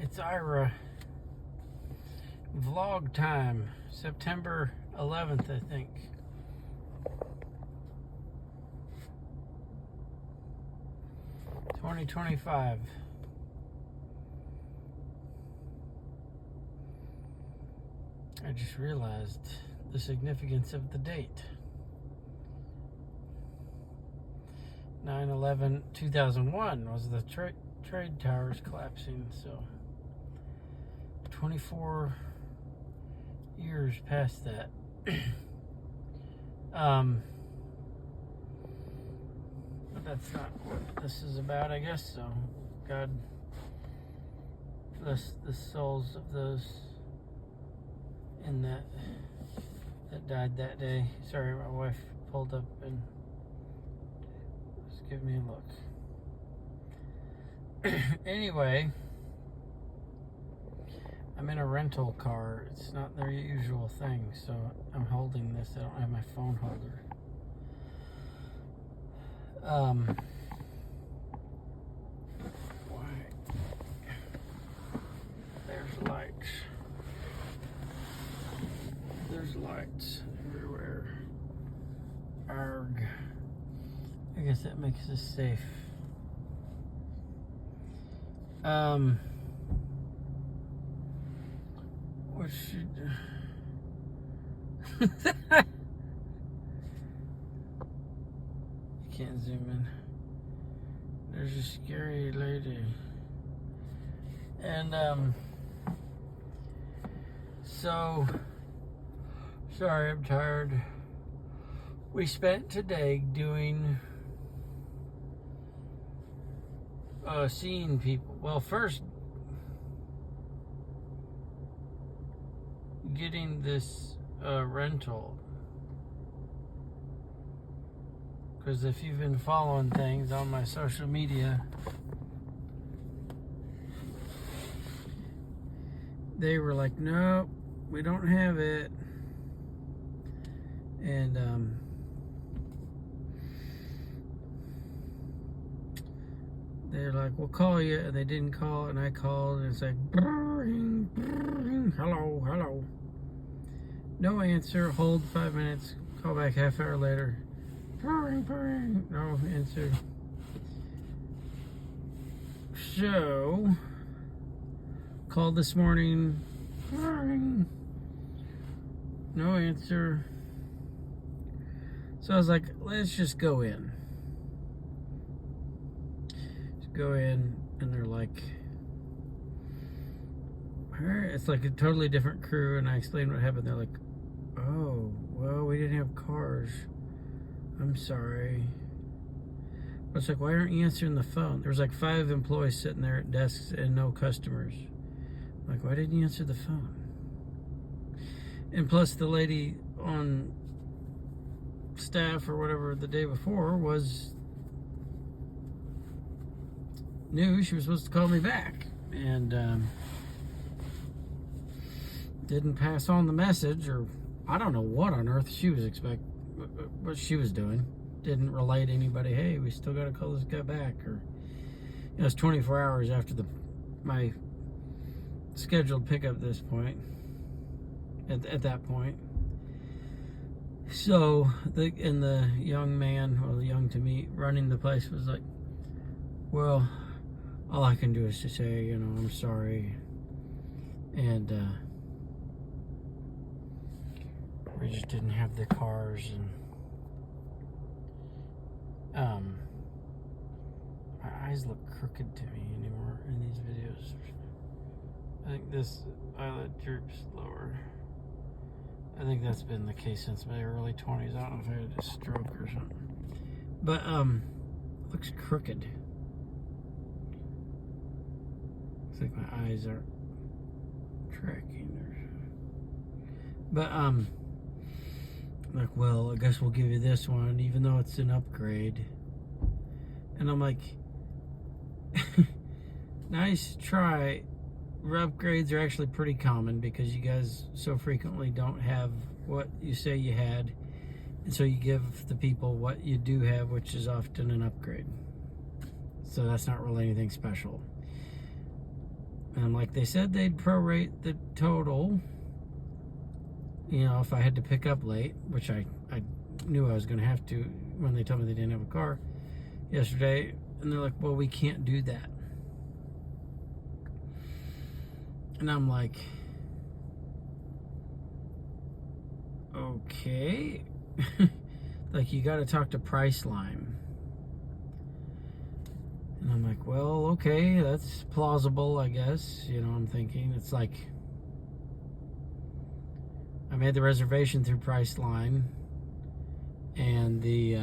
It's Ira. Vlog time. September 11th, I think. $2025. I just realized the significance of the date. 9/11/2001 was the trade towers collapsing, so 24 years past that. But that's not what this is about, I guess. So God bless the souls of those in that died that day. Sorry, my wife pulled up and just give me a look. Anyway, I'm in a rental car. It's not their usual thing, so I'm holding this. I don't have my phone holder. Why? There's lights. There's lights everywhere. Arg. I guess that makes us safe. What should... You can't zoom in. There's a scary lady. And, so... Sorry, I'm tired. We spent today doing... seeing people. Well, first... getting this rental, because if you've been following things on my social media, they were like, nope, we don't have it. And they're like, we'll call you, and they didn't call, and I called, and it's like, brrring, brrring, hello. No answer, hold 5 minutes, call back half hour later. Purring, no answer. So, called this morning, purring, no answer. So I was like, let's just go in. Just go in, and they're like, it's like a totally different crew, and I explained what happened. They're like, oh, well, we didn't have cars. I'm sorry. But it's like, why aren't you answering the phone? There's like 5 employees sitting there at desks and no customers. I'm like, why didn't you answer the phone? And plus, the lady on staff or whatever the day before knew she was supposed to call me back. And, didn't pass on the message, or I don't know what on earth she was what she was doing. Didn't relay to anybody, hey, we still got to call this guy back, or it's 24 hours after my scheduled pickup at this point, at that point. So the young man, well, young to me, running the place was like, well, all I can do is to say, I'm sorry, and we just didn't have the cars, and my eyes look crooked to me anymore in these videos. I think this eyelid droops lower. I think that's been the case since my early 20s. I don't know if I had a stroke or something. But it looks crooked. Looks like my eyes are tracking or something. But like, well, I guess we'll give you this one, even though it's an upgrade. And I'm like, nice try. Upgrades are actually pretty common because you guys so frequently don't have what you say you had. And so you give the people what you do have, which is often an upgrade. So that's not really anything special. And I'm like, they said they'd prorate the total, you know, if I had to pick up late, which I knew I was going to have to when they told me they didn't have a car yesterday. And they're like, well, we can't do that. And I'm like, okay. Like, you got to talk to Priceline. And I'm like, well, okay, that's plausible, I guess. You know, I'm thinking, it's like, I made the reservation through Priceline, and the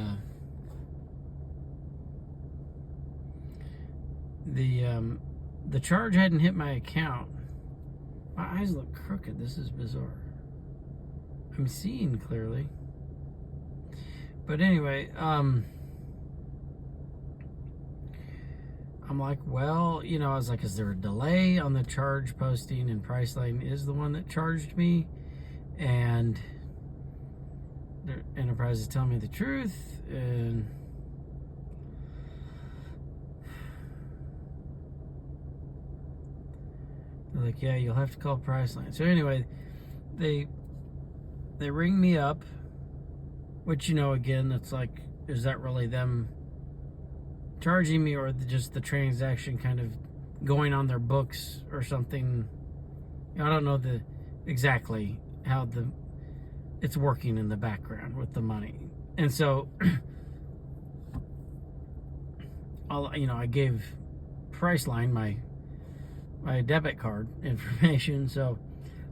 charge hadn't hit my account. My eyes look crooked. This is bizarre. I'm seeing clearly. But anyway, I'm like, well, you know, I was like, is there a delay on the charge posting? And Priceline is the one that charged me. And the Enterprise is telling me the truth. And they're like, yeah, you'll have to call Priceline. So anyway, they ring me up, which, you know, again, it's like, is that really them charging me, or just the transaction kind of going on their books or something? I don't know exactly how it's working in the background with the money. And so I gave Priceline my debit card information, so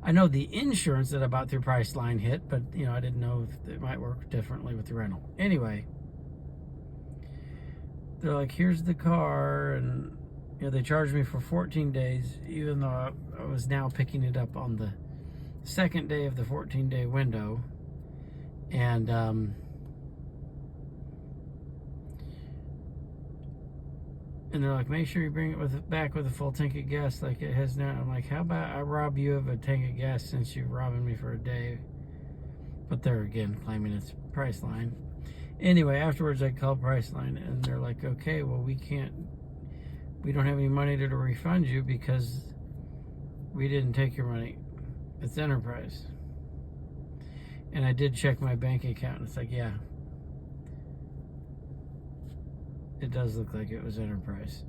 I know the insurance that I bought through Priceline hit, but you know, I didn't know if it might work differently with the rental. Anyway, they're like, here's the car, and you know, they charged me for 14 days, even though I was now picking it up on the second day of the 14-day window. And they're like, make sure you bring it back with a full tank of gas like it has now. I'm like, how about I rob you of a tank of gas since you're robbing me for a day? But they're again claiming it's Priceline. Anyway, afterwards I called Priceline, and they're like, okay, well, we don't have any money to refund you because we didn't take your money. It's Enterprise. And I did check my bank account, and it's like, yeah, it does look like it was Enterprise.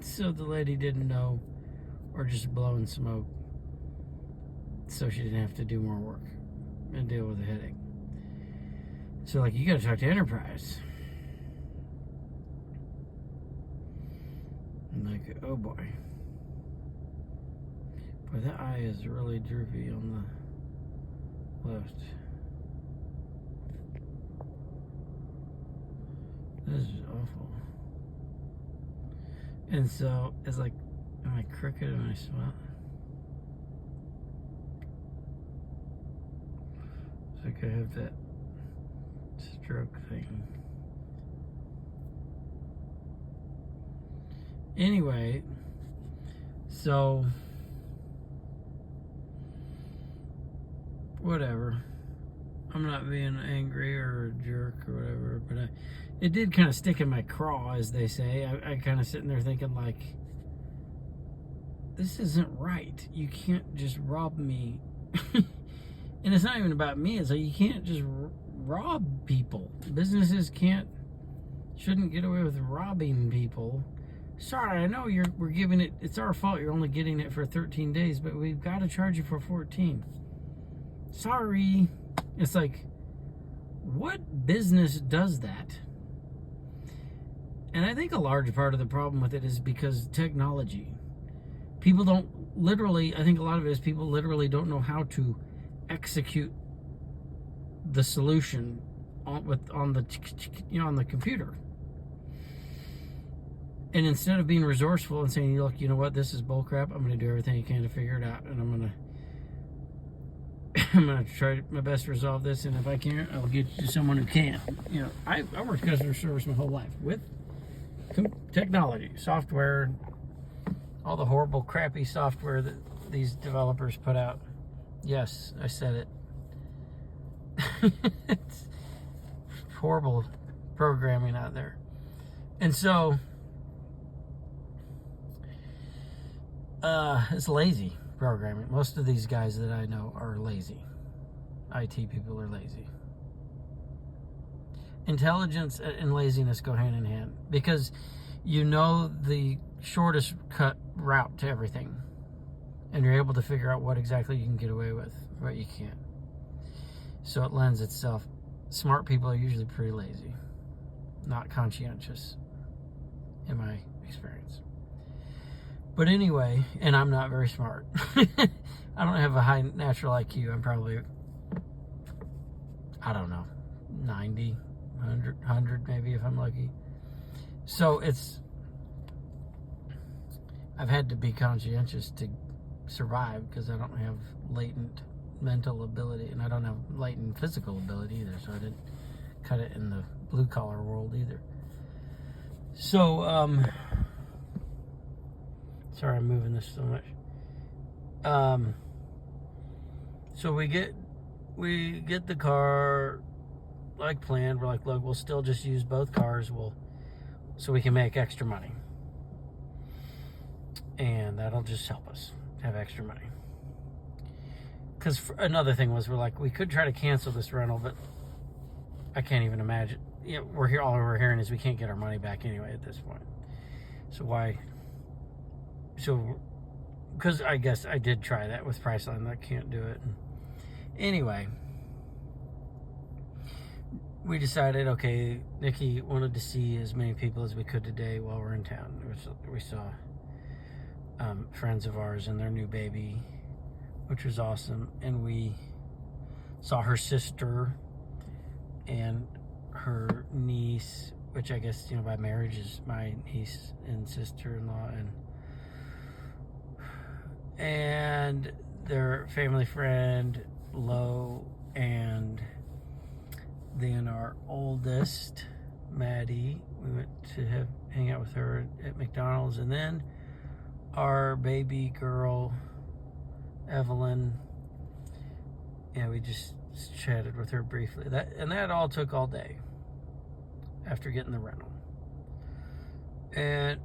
So the lady didn't know, or just blowing smoke, so she didn't have to do more work and deal with the headache. So like, you gotta talk to Enterprise. I'm like, oh boy. Boy, that eye is really droopy on the left. This is awful. And so it's like, am I crooked? Am I smart? It's like I have that stroke thing. Anyway, so whatever. I'm not being angry or a jerk or whatever, but it did kind of stick in my craw, as they say. I kind of sitting there thinking, like, this isn't right. You can't just rob me. And it's not even about me. It's like, you can't just rob people. Businesses shouldn't get away with robbing people. Sorry, I know we're giving it, it's our fault you're only getting it for 13 days, but we've got to charge you for 14. Sorry. It's like, what business does that? And I think a large part of the problem with it is because technology. People don't literally, I think a lot of it is people literally don't know how to execute the solution on the computer. And instead of being resourceful and saying, look, you know what, this is bullcrap, I'm going to do everything I can to figure it out, and I'm going to try my best to resolve this, and if I can't, I'll get you to someone who can. You know, I worked customer service my whole life with technology, software, all the horrible, crappy software that these developers put out. Yes, I said it. It's horrible programming out there. And so It's lazy programming. Most of these guys that I know are lazy. IT people are lazy. Intelligence and laziness go hand in hand because you know the shortest cut route to everything, and you're able to figure out what exactly you can get away with, what you can't. So it lends itself. Smart people are usually pretty lazy, not conscientious, in my experience. But anyway, and I'm not very smart. I don't have a high natural IQ. I'm probably, I don't know, 90, 100 maybe if I'm lucky. So I've had to be conscientious to survive because I don't have latent mental ability, and I don't have latent physical ability either, so I didn't cut it in the blue collar world either. So sorry I'm moving this so much. So we get the car like planned. We're like, look, we'll still just use both cars, so we can make extra money, and that'll just help us have extra money. Because another thing was, we're like, we could try to cancel this rental, but I can't even imagine. You know, all we're hearing is we can't get our money back anyway at this point. So why? So, because I guess I did try that with Priceline, I can't do it. Anyway, we decided, okay, Nikki wanted to see as many people as we could today while we're in town. We saw friends of ours and their new baby, which was awesome. And we saw her sister and her niece, which I guess, by marriage is my niece and sister-in-law, and their family friend, Lo, and then our oldest, Maddie. We went to hang out with her at McDonald's, and then our baby girl, Evelyn. Yeah, we just chatted with her briefly. That all took all day after getting the rental.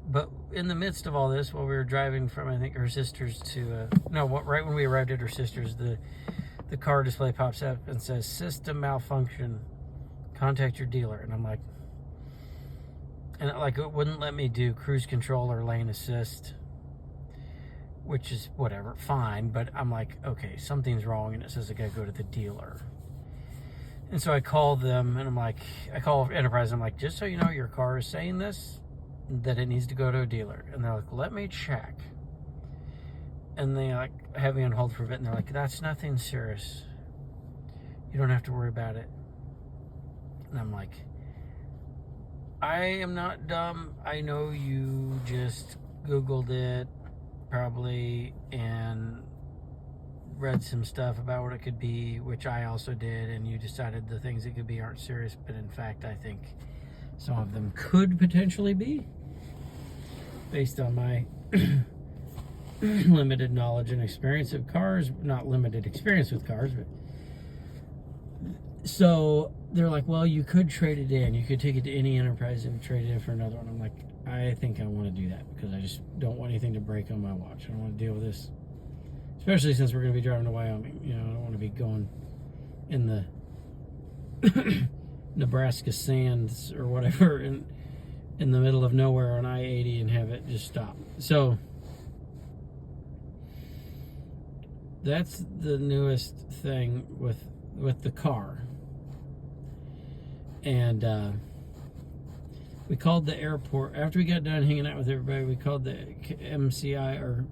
But in the midst of all this, while we were driving from, I think, her sister's to right when we arrived at her sister's, the car display pops up and says system malfunction, contact your dealer. And I'm like, it wouldn't let me do cruise control or lane assist, which is whatever, fine. But I'm like, okay, something's wrong, and it says I gotta go to the dealer. And so I called them, and I call Enterprise, and I'm like, just so you know, your car is saying this, that it needs to go to a dealer. And they're like, let me check. And they have me on hold for a bit, and they're like, that's nothing serious. You don't have to worry about it. And I'm like, I am not dumb. I know you just Googled it, probably, and read some stuff about what it could be, which I also did, and you decided the things it could be aren't serious, but in fact, I think some of them could potentially be, based on my limited knowledge and experience of cars. Not limited experience with cars, but so they're like, well, you could trade it in. You could take it to any Enterprise and trade it in for another one. I'm like, I think I want to do that because I just don't want anything to break on my watch. I don't want to deal with this, especially since we're going to be driving to Wyoming. I don't want to be going in the Nebraska sands or whatever in the middle of nowhere on I-80 and have it just stop. So that's the newest thing with the car. And we called the airport after we got done hanging out with everybody. We called the MCI, or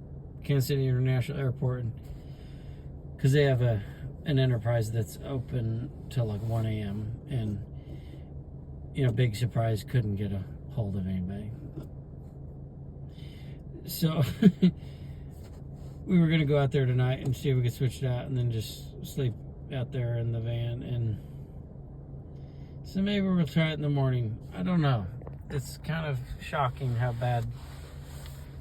Kansas City International Airport, because they have an Enterprise that's open till 1 a.m. and big surprise, couldn't get a hold of anybody. So we were gonna go out there tonight and see if we could switch it out, and then just sleep out there in the van. And so maybe we'll try it in the morning. I don't know. It's kind of shocking how bad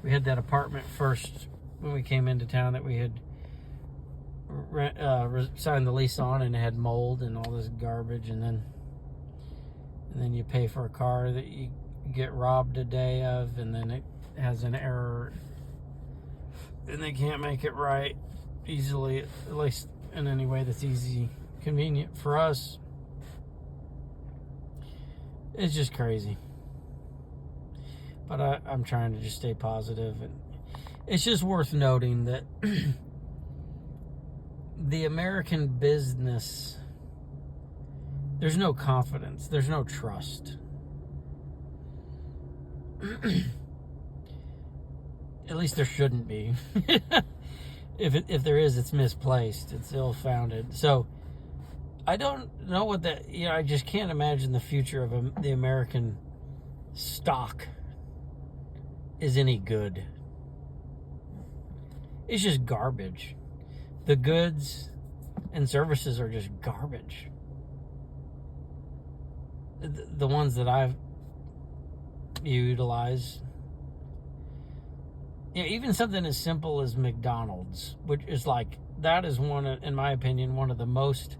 we had that apartment first when we came into town that we had signed the lease on, and it had mold and all this garbage, and then you pay for a car that you get robbed a day of, and then it has an error and they can't make it right easily, at least in any way that's easy, convenient for us. It's just crazy. But I'm trying to just stay positive, and it's just worth noting that the American business, there's no confidence, there's no trust. At least there shouldn't be. If there is, it's misplaced, it's ill-founded. So I don't know what that, I just can't imagine the future of the American stock is any good. It's just garbage. The goods and services are just garbage. The ones that I've utilized, even something as simple as McDonald's, which is like, that is one, in my opinion, one of the most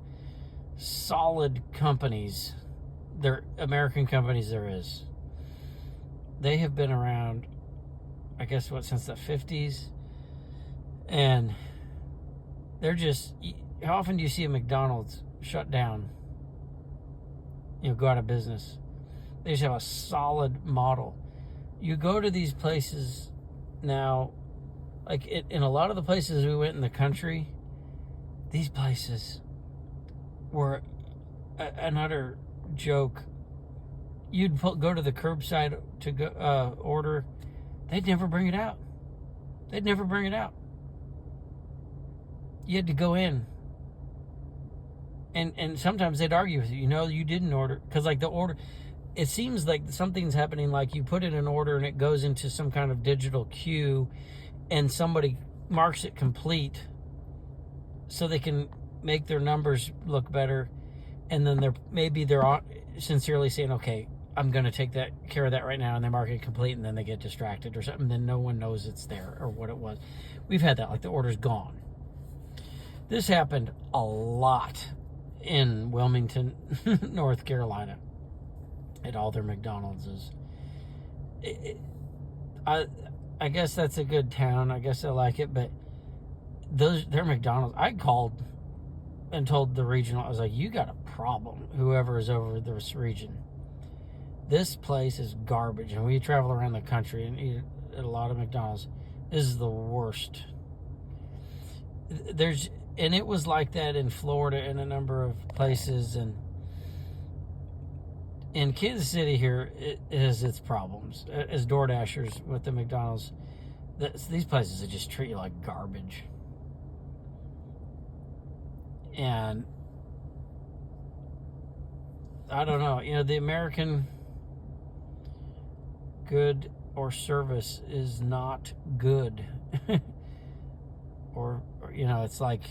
solid companies, American companies there is. They have been around, I guess, since the 50s. And they're just, how often do you see a McDonald's shut down? Go out of business. They just have a solid model. You go to these places now, like in a lot of the places we went in the country, these places were an utter joke. You'd go to the curbside to go order. They'd never bring it out. You had to go in. And sometimes they'd argue with you. You didn't order. Because like the order, it seems like something's happening, like you put in an order and it goes into some kind of digital queue and somebody marks it complete so they can make their numbers look better. And then they're sincerely saying, okay, I'm going to take care of that right now, and they mark it complete, and then they get distracted or something, then no one knows it's there or what it was. We've had that, like the order's gone. This happened a lot in Wilmington, North Carolina, at all their McDonald's. I guess that's a good town. I guess I like it, but their McDonald's, I called and told the regional, I was like, you got a problem, whoever is over this region. This place is garbage, and we travel around the country and eat at a lot of McDonald's. This is the worst. And it was like that in Florida and a number of places, and in Kansas City here, it has its problems. As DoorDashers with the McDonald's, these places that just treat you like garbage. And I don't know, the American good or service is not good. or it's like,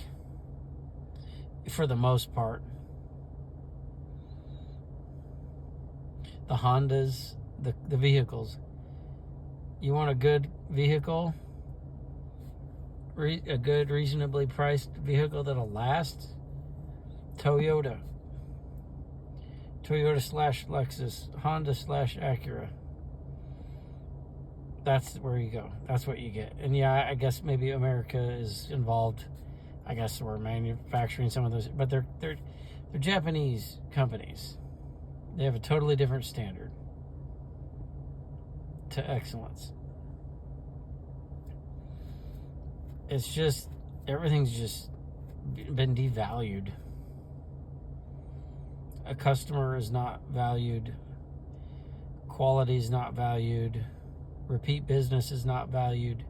for the most part, the Hondas, the vehicles, you want a good vehicle, a good reasonably priced vehicle that'll last, Toyota / Lexus, Honda / Acura. That's where you go. That's what you get. And yeah, I guess maybe America is involved. I guess we're manufacturing some of those, but they're Japanese companies. They have a totally different standard to excellence. It's just, everything's just been devalued. A customer is not valued. Quality is not valued. Repeat business is not valued.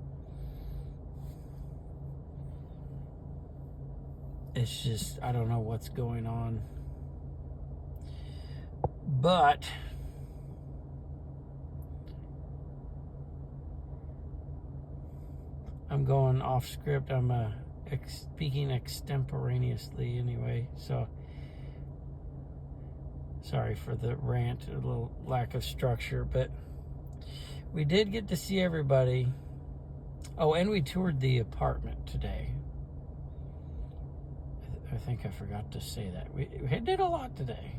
It's just, I don't know what's going on. But I'm going off script. I'm speaking extemporaneously anyway. So sorry for the rant, a little lack of structure, but we did get to see everybody. Oh, and we toured the apartment today. I think I forgot to say that. We did a lot today.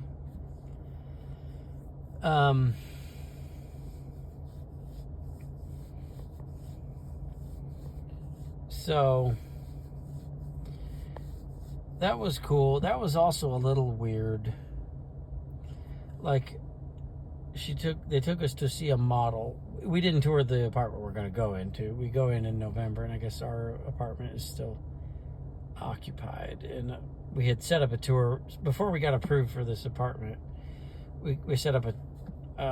So that was cool. That was also a little weird. Like, they took us to see a model. We didn't tour the apartment we're going to go into. We go in November, and I guess our apartment is still occupied. And we had set up a tour before we got approved for this apartment. We set up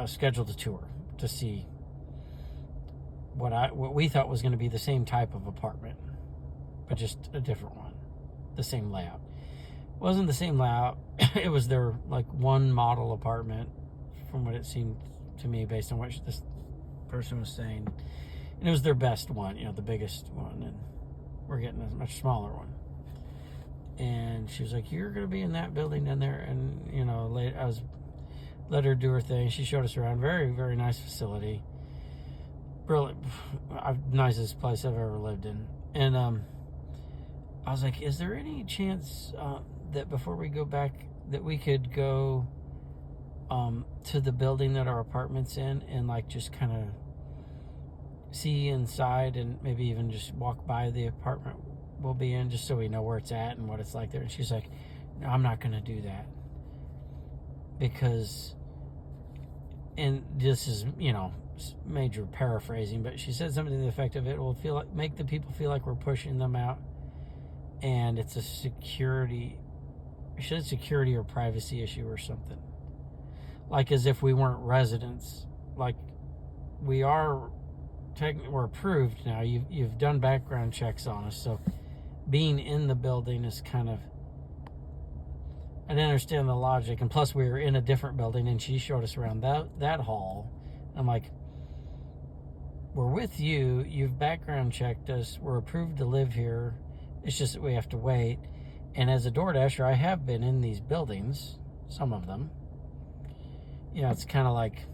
scheduled a tour to see what we thought was going to be the same type of apartment, but just a different one, the same layout. It wasn't the same layout. It was their like one model apartment, from what it seemed to me, based on what this person was saying. And it was their best one, the biggest one, and we're getting a much smaller one. And she was like, "You're going to be in that building in there." And I let her do her thing. She showed us around. Very, very nice facility. Really nicest place I've ever lived in. And I was like, "Is there any chance that before we go back, that we could go to the building that our apartment's in, and like just kind of see inside, and maybe even just walk by the apartment we'll be in, just so we know where it's at and what it's like there?" And she's like, "No, I'm not going to do that, because," and this is major paraphrasing, but she said something to the effect of, "It will make the people feel like we're pushing them out, and it's a security or privacy issue or something, like as if we weren't residents. Like, we're approved now. You've done background checks on us, so being in the building is kind of," I didn't understand the logic. And plus, we were in a different building, and she showed us around that hall. I'm like, "We're with you. You've background checked us. We're approved to live here. It's just that we have to wait. And as a DoorDasher, I have been in these buildings, some of them. It's kind of like,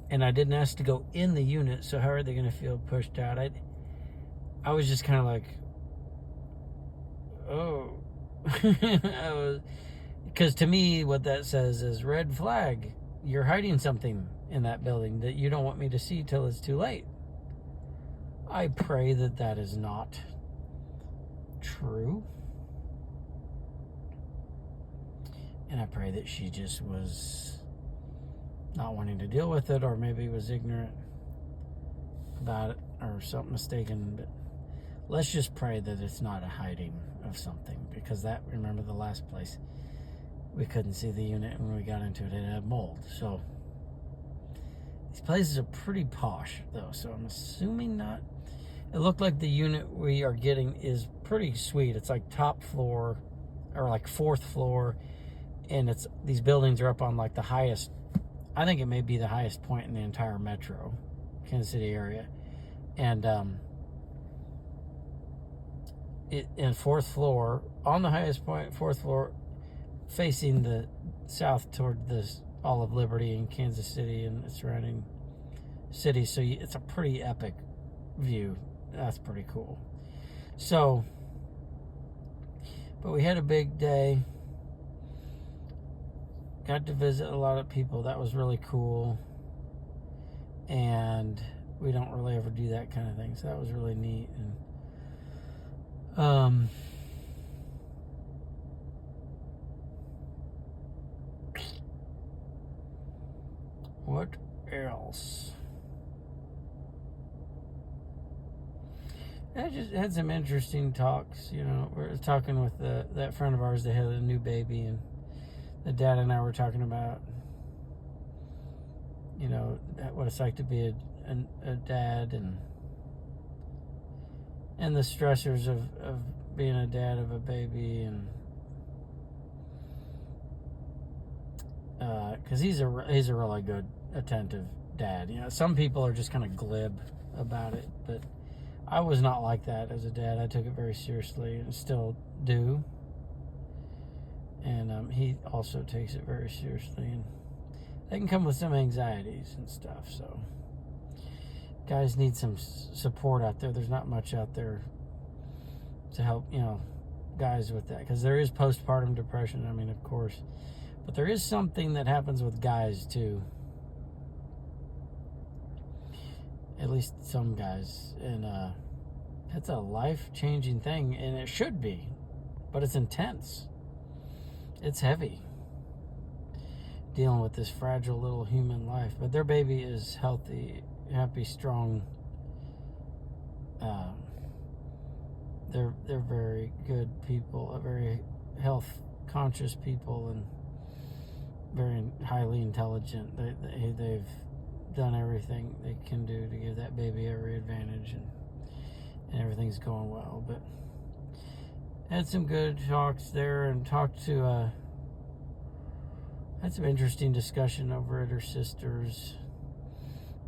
and I didn't ask to go in the unit, so how are they going to feel pushed out?" I was just kind of like, oh. Because to me, what that says is red flag. You're hiding something in that building that you don't want me to see till it's too late. I pray that is not true. And I pray that she just was not wanting to deal with it, or maybe was ignorant about it, or something mistaken. But let's just pray that it's not a hiding of something, because remember the last place, we couldn't see the unit, and when we got into it, it had mold. So these places are pretty posh, though, so I'm assuming not. It looked like the unit we are getting is pretty sweet. It's like top floor, or like fourth floor, and these buildings are up on like the highest, I think it may be the highest point in the entire metro Kansas City area. And in fourth floor, on the highest point, fourth floor, facing the south toward the Olive Liberty in Kansas City and the surrounding cities. So it's a pretty epic view. That's pretty cool. So, but we had a big day. Got to visit a lot of people. That was really cool. And we don't really ever do that kind of thing, so that was really neat. And what else? I just had some interesting talks. We're talking with that friend of ours that had a new baby, and the dad and I were talking about, what it's like to be a dad, and the stressors of being a dad of a baby, and because he's a really good, attentive dad. Some people are just kind of glib about it, but I was not like that as a dad. I took it very seriously, and still do. And he also takes it very seriously, and they can come with some anxieties and stuff. So guys need some support out there. There's not much out there to help, guys with that, because there is postpartum depression. I mean, of course, but there is something that happens with guys too. At least some guys, and It's a life-changing thing, and it should be, but it's intense. It's heavy dealing with this fragile little human life. But their baby is healthy, happy, strong. They're very good people, very health conscious people, and very highly intelligent. They've done everything they can do to give that baby every advantage, and everything's going well. But had some good talks there, and had some interesting discussion over at her sister's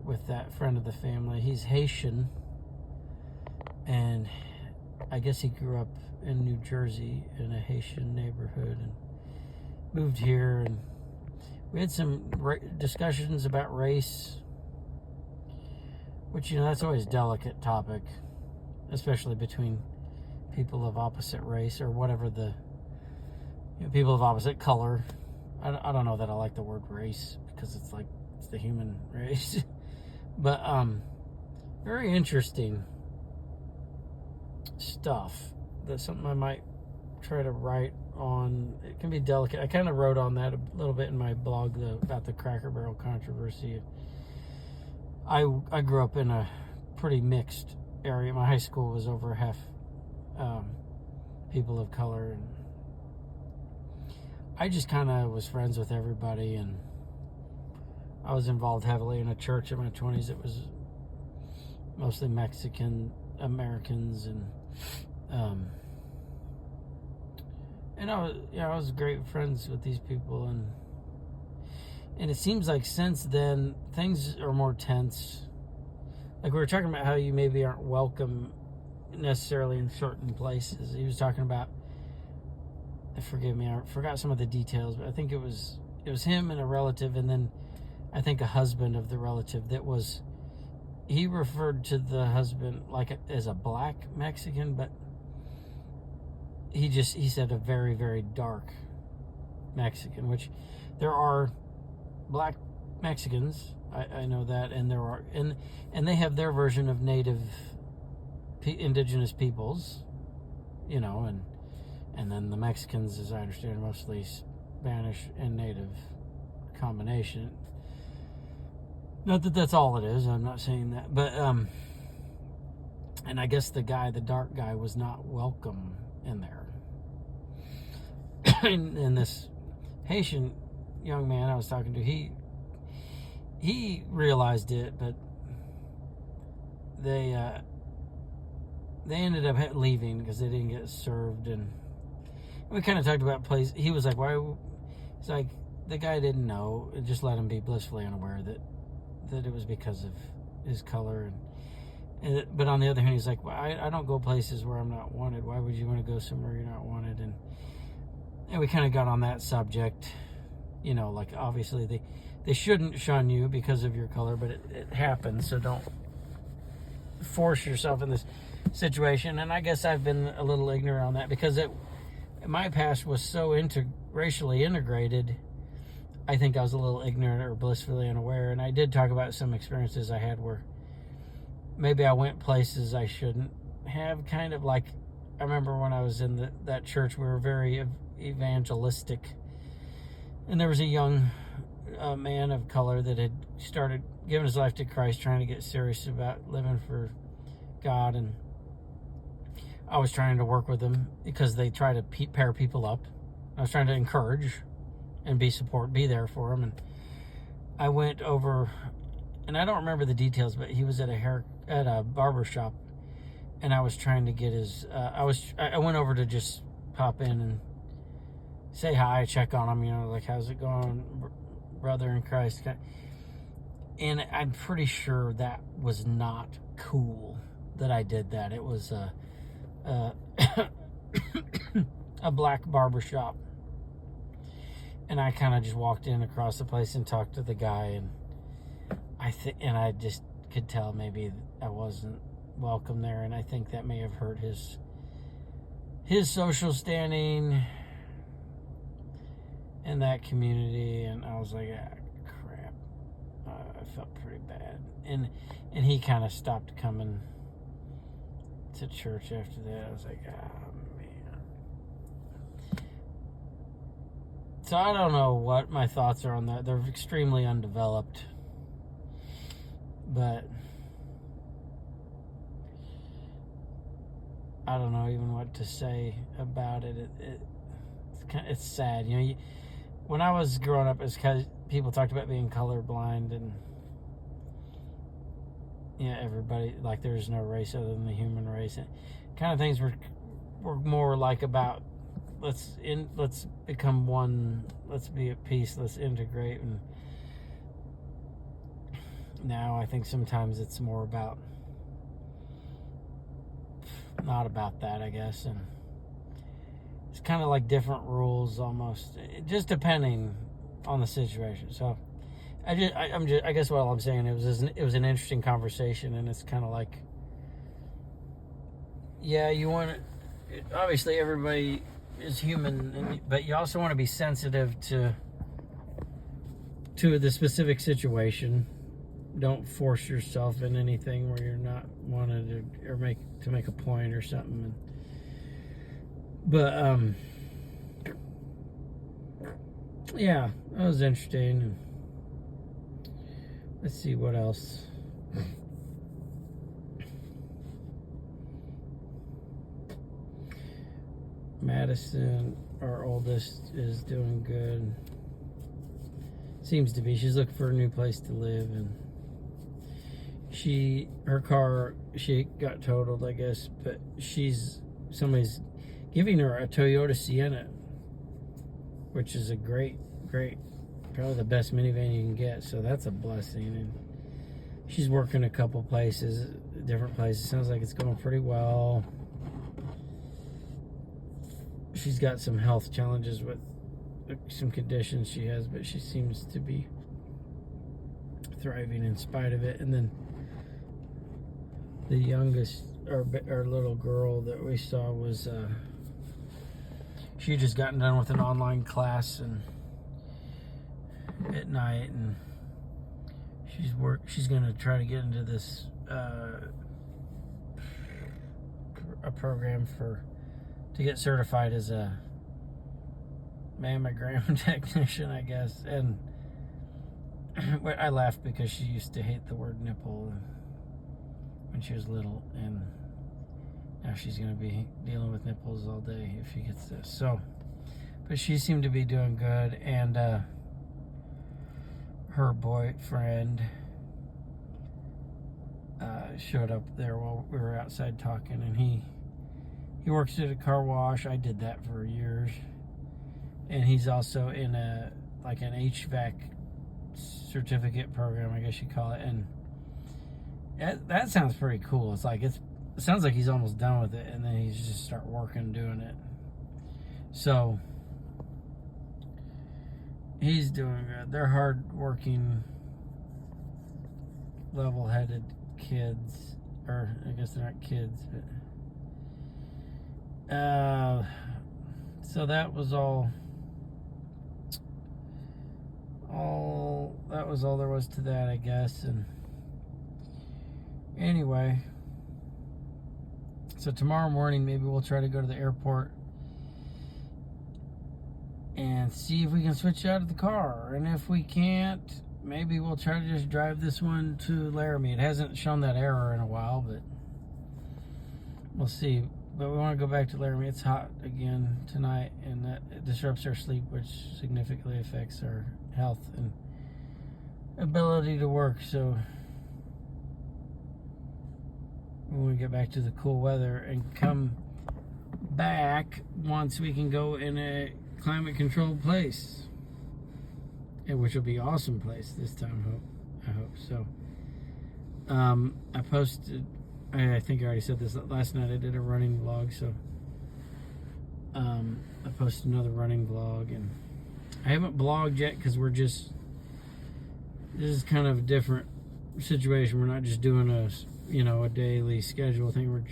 with that friend of the family. He's Haitian, and I guess he grew up in New Jersey in a Haitian neighborhood and moved here, and we had some discussions about race, which, that's always a delicate topic, especially between people of opposite race, or whatever people of opposite color. I don't know that I like the word race, because it's like it's the human race. But very interesting stuff. That's something I might try to write on. It can be delicate. I kind of wrote on that a little bit in my blog about the Cracker Barrel controversy. I grew up in a pretty mixed area. My high school was over half people of color, and I just kind of was friends with everybody, and I was involved heavily in a church in my 20s. It was mostly Mexican Americans, and I was great friends with these people, and it seems like since then things are more tense. Like we were talking about how you maybe aren't welcome necessarily in certain places. He was talking about, forgive me, I forgot some of the details, but I think it was him and a relative, and then I think a husband of the relative he referred to the husband as a black Mexican, but he said a very, very dark Mexican, which there are black Mexicans, I know that, and there are, and they have their version of native indigenous peoples, and then the Mexicans, as I understand, mostly Spanish and native combination. Not that that's all it is, I'm not saying that, but and I guess the dark guy was not welcome in there. and this Haitian young man I was talking to, he realized it, but they ended up leaving because they didn't get served, and we kind of talked about place. He was like, why? It's like the guy didn't know, just let him be blissfully unaware that it was because of his color, but on the other hand, he's like, well, I don't go places where I'm not wanted. Why would you want to go somewhere you're not wanted? And we kind of got on that subject, like obviously they shouldn't shun you because of your color, but it happens, so don't force yourself in this situation. And I guess I've been a little ignorant on that, because my past was so racially integrated. I think I was a little ignorant or blissfully unaware, and I did talk about some experiences I had where maybe I went places I shouldn't have, kind of like, I remember when I was in that church, we were very evangelistic, and there was a young man of color that had started giving his life to Christ, trying to get serious about living for God, and I was trying to work with him because they try to pair people up. I was trying to encourage and be there for him, and I went over, and I don't remember the details, but he was at a barber shop, and I was trying to get his. I went over to just pop in and say hi, check on him, like, how's it going, brother in Christ? And I'm pretty sure that was not cool that I did that. It was a black barber shop, and I kind of just walked in across the place and talked to the guy, and I just could tell maybe I wasn't welcome there, and I think that may have hurt his social standing in that community. And I was like, crap. I felt pretty bad, and he kind of stopped coming to church after that. I was like, oh, man. So I don't know what my thoughts are on that. They're extremely undeveloped. But I don't know even what to say about it. It's sad. You know, when I was growing up, it's because people talked about being colorblind and everybody, like, there's no race other than the human race. And kind of things were more like about let's become one, let's be at peace, let's integrate. And now I think sometimes it's more about not about that, I guess. And it's kind of like different rules almost, just depending on the situation. So I guess what I'm saying, it was an interesting conversation, and it's kind of like, yeah, you want to, obviously everybody is human, but you also want to be sensitive to the specific situation. Don't force yourself in anything where you're not wanted or make a point or something. But yeah, that was interesting. Let's see what else. Madison, our oldest, is doing good. Seems to be. She's looking for a new place to live, and her car got totaled, I guess, but somebody's giving her a Toyota Sienna, which is a great, probably the best minivan you can get. So that's a blessing. And she's working a couple places, different places. Sounds like it's going pretty well. She's got some health challenges with some conditions she has, but she seems to be thriving in spite of it. And then the youngest, our little girl that we saw, was she had just gotten done with an online class and at night, and she's going to try to get into this a program to get certified as a mammogram technician, I guess. And I laughed because she used to hate the word nipple when she was little, and now she's going to be dealing with nipples all day if she gets this. So, but she seemed to be doing good, and her boyfriend showed up there while we were outside talking, and he works at a car wash. I did that for years. And he's also in an HVAC certificate program, I guess you call it. And that sounds pretty cool. It sounds like he's almost done with it, and then he's just start working doing it. So he's doing good. They're hard-working, level-headed kids. Or I guess they're not kids, but so that was all there was to that, I guess. And anyway, so tomorrow morning maybe we'll try to go to the airport and see if we can switch out of the car, and if we can't, maybe we'll try to just drive this one to Laramie. It hasn't shown that error in a while, but we'll see. But we want to go back to Laramie. It's hot again tonight, and that disrupts our sleep, which significantly affects our health and ability to work. So when we get back to the cool weather and come back, once we can go in a climate controlled place, and which will be an awesome place this time. I hope so. I posted, I think I already said this last night, I did a running vlog, so I posted another running vlog, and I haven't blogged yet because this is kind of a different situation. We're not just doing a daily schedule thing. We're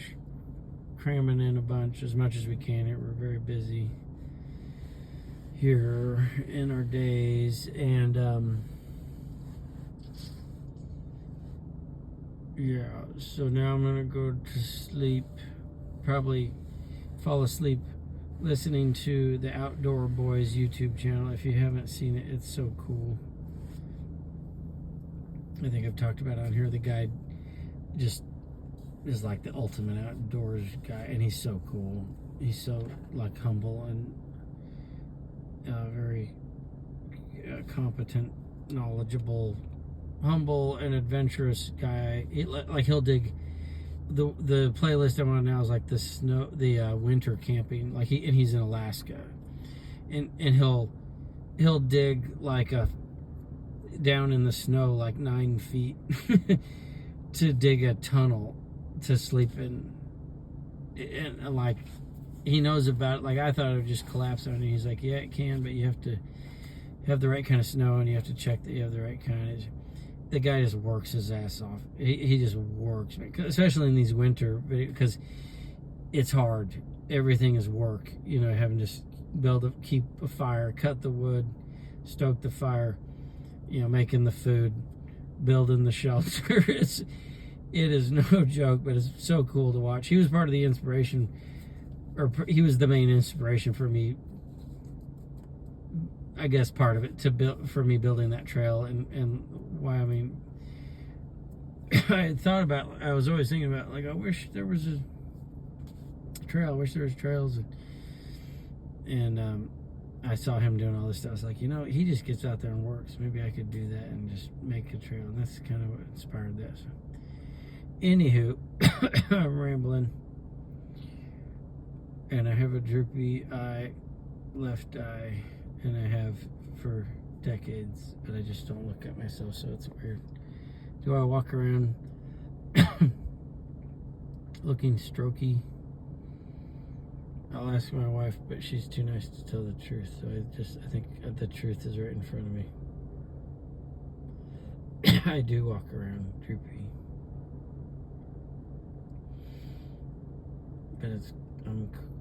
cramming in a bunch as much as we can. We're very busy here in our days, and yeah, so now I'm gonna go to sleep. probably fall asleep listening to the Outdoor Boys YouTube channel. If you haven't seen it, it's so cool. I think I've talked about it on here. The guy just is like the ultimate outdoors guy, and he's so cool. He's so like humble and very competent, knowledgeable, humble, and adventurous guy. He'll dig. The playlist I'm on now is like the winter camping. Like he's in Alaska, and he'll dig like down in the snow like 9 feet to dig a tunnel to sleep in, and like he knows about it. Like I thought it would just collapse on you. He's like, yeah, it can, but you have to have the right kind of snow, and you have to check that you have the right kind. The guy just works his ass off. He just works, especially in these winter, because it's hard. Everything is work. You know, having to keep a fire, cut the wood, stoke the fire, you know, making the food, building the shelter. It is no joke, but it's so cool to watch. He was part of the inspiration, or he was the main inspiration for me, I guess, part of it for me building that trail. And why, I mean, I was always thinking about, like, I wish there was a trail. I wish there was trails. And I saw him doing all this stuff. I was like, you know, he just gets out there and works. Maybe I could do that and just make a trail. And that's kind of what inspired that. So, anywho, I'm rambling. And I have a droopy left eye. And I have for decades, but I just don't look at myself, so it's weird. Do I walk around looking strokey? I'll ask my wife, but she's too nice to tell the truth, so I think the truth is right in front of me. I do walk around droopy, but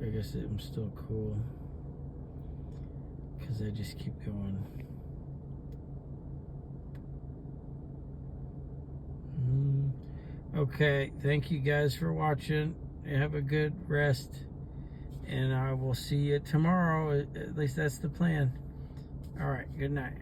I guess I'm still cool. Because I just keep going. Okay, thank you guys for watching. Have a good rest, and I will see you tomorrow. At least that's the plan. All right, good night.